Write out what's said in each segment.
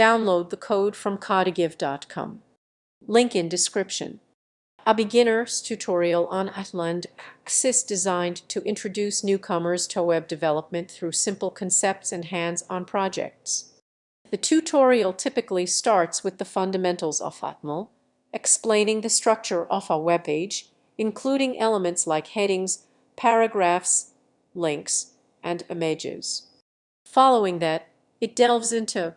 Download the code from codegive.com. Link in description. A beginner's tutorial on HTML is designed to introduce newcomers to web development through simple concepts and hands-on projects. The tutorial typically starts with the fundamentals of HTML, explaining the structure of a web page, including elements like headings, paragraphs, links, and images. Following that, it delves into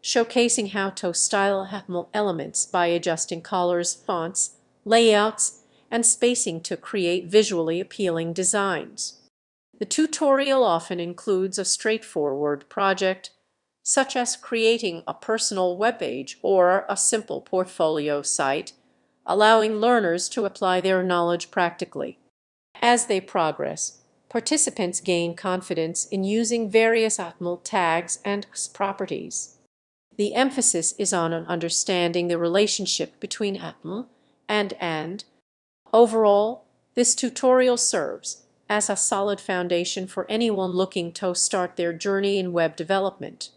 showcasing how to style HTML elements by adjusting colors, fonts, layouts, and spacing to create visually appealing designs. The tutorial often includes a straightforward project, such as creating a personal web page or a simple portfolio site, allowing learners to apply their knowledge practically. As they progress, participants gain confidence in using various HTML tags and properties. The emphasis is on understanding the relationship between HTML and. Overall, this tutorial serves as a solid foundation for anyone looking to start their journey in web development.